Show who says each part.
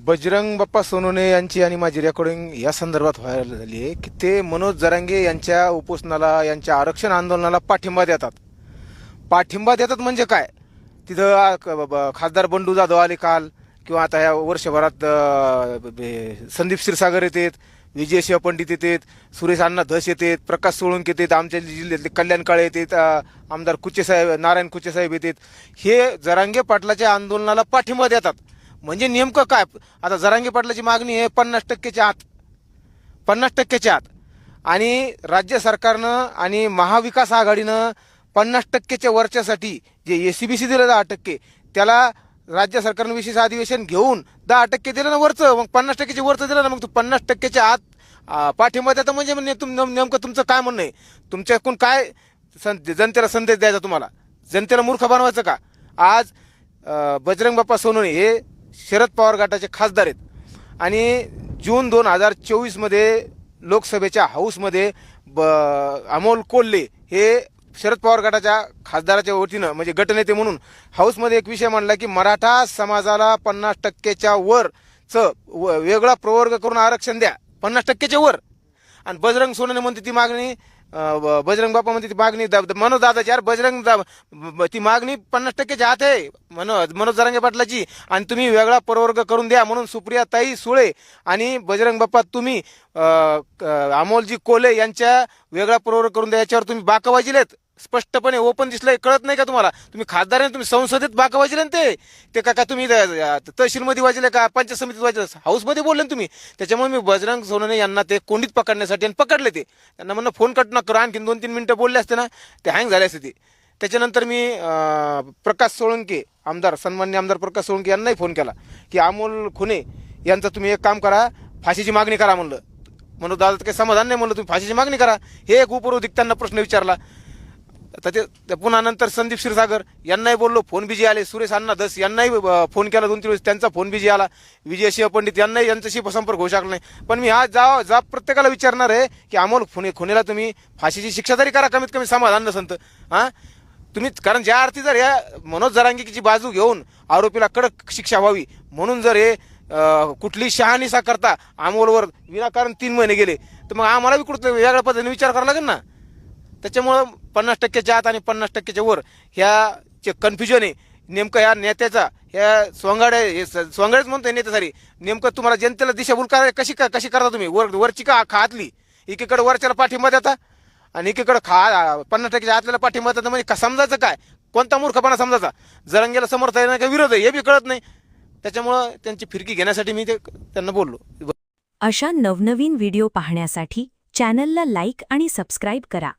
Speaker 1: बजरंग बाप्पा सोनवणे यांची आणि माझी रेकॉर्डिंग या संदर्भात व्हायरल झाली आहे की ते मनोज जरांगे यांच्या उपोषणाला, यांच्या आरक्षण आंदोलनाला पाठिंबा देतात. पाठिंबा देतात म्हणजे काय? तिथं खासदार बंडू जाधव आले काल, किंवा आता या वर्षभरात संदीप क्षीरसागर येतात, विजयसिंह पंडित येतात, सुरेश अण्णा धस येतात, प्रकाश सोळंके येतात, आमच्या जिल्ह्यातले कल्याण काळे येतात, आमदार कुचेसाहेब, नारायण कुचेसाहेब येतात. हे जरांगे पाटलाच्या आंदोलनाला पाठिंबा देतात. म्हणजे नेमकं काय? आता जरांगे पाटलाची मागणी आहे 50%च्या आत, 50%च्या आत. आणि राज्य सरकारनं आणि महाविकास आघाडीनं 50%च्या वरच्यासाठी जे एसीबीसी दिलं 10%, त्याला राज्य सरकारनं विशेष अधिवेशन घेऊन 10% दिलं ना वरचं, मग 50%च्या वरचं दिलं ना, मग तू 50%च्या आत पाठिंबा देता. म्हणजे नेमकं तुमचं काय म्हणणं आहे? तुमच्याकडून काय जनतेला संदेश द्यायचा? तुम्हाला जनतेला मूर्ख बनवायचं का? आज बजरंग बाप्पा सोनवणे हे शरद पवार गटाचे खासदार आहेत आणि जून 2024 लोकसभेच्या हाऊसमध्ये अमोल कोल्हे हे शरद पवार गटाच्या खासदाराच्या वतीनं, म्हणजे गटनेते म्हणून हाऊसमध्ये एक विषय मांडला की मराठा समाजाला 50%च्या वरचं वेगळा प्रवर्ग करून आरक्षण द्या, 50%च्या वर. आणि बजरंग सोनवणे म्हणते ती मागणी, बजरंग बाप्पा म्हणते ती मागणी मनोज दादाची, यार ती मागणी 50%च्या आत आहे मनोज जरांगे पाटलाची. आणि तुम्ही वेगळा प्रवर्ग करून द्या म्हणून सुप्रियाताई सुळे आणि बजरंग बाप्पा तुम्ही अमोलजी कोल्हे यांच्या वेगळा प्रवर्ग करून द्या, याच्यावर तुम्ही बाकाबाजीलेत. स्पष्टपणे ओपन दिसलंय, कळत नाही का तुम्हाला? तुम्ही खासदार आहे, तुम्ही संसदेत बाका वाजले ना, ते का तुम्ही तहसीलमध्ये वाजले का पंचायत समितीत वाजले? हाऊसमध्ये बोलले ना तुम्ही. त्याच्यामुळे मी बजरंग सोनवणे यांना ते कोंडीत पकडण्यासाठी आणि पकडले. त्यांना म्हणणं फोन कट न करा, आणखीन 2-3 मिनिटं बोलले असते ना, ते हँग झाले असते. त्याच्यानंतर मी प्रकाश सोळंके, सन्माननीय आमदार प्रकाश सोळंके यांनाही फोन केला की अमोल खुने यांचं तुम्ही एक काम करा, फाशीची मागणी करा म्हणलं. म्हणून दादा काही समाधान नाही म्हणलं, तुम्ही फाशीची मागणी करा. हे एक उपरोधिक त्यांना प्रश्न विचारला. तर ते पुन्हा नंतर संदीप क्षीरसागर यांनाही बोललो, फोन बिजी आले. सुरेश अण्णा धस यांनाही फोन केला 2-3 वेळेस, त्यांचा फोन बिजी आला. विजयसिंह पंडित यांनाही यांच्याशी संपर्क होऊ शकला नाही. पण मी आज जा प्रत्येकाला विचारणार आहे की अमोल खुनेला तुम्ही फाशीची शिक्षा तरी करा, कमीत कमी समाधान नसंत तुम्ही. कारण ज्या अर्थी जर या मनोज जरांगेची बाजू घेऊन आरोपीला कडक शिक्षा व्हावी म्हणून जर हे कुठली शहानिशा करता अमोलवर विनाकारण 3 महिने गेले, तर मग आम्हाला बी कुठं वेगळ्या पद्धतीने विचार करावा लागेल ना. त्याच्यामुळं 50%च्या आत आणि 50%च्या वर ह्या कन्फ्युजन आहे नेमकं ह्या नेत्याचा. ह्या सोंगाड्याच म्हणतोय नेत्यासाठी. नेमकं तुम्हाला जनतेला दिशाभूल कशी करता तुम्ही? वरची का खातली? एकीकडे वरच्याला पाठिंबा देता आणि एकीकडे 50%च्या आतल्याला पाठिंबा देता. म्हणजे समजायचं काय? कोणता मूर्खपणा समजायचा? जरांगेला समर्थ आहे ना का विरोध आहे हे बी कळत नाही. त्याच्यामुळं त्यांची फिरकी घेण्यासाठी मी त्यांना बोललो.
Speaker 2: अशा नवनवीन व्हिडिओ पाहण्यासाठी चॅनलला लाईक आणि सबस्क्राईब करा.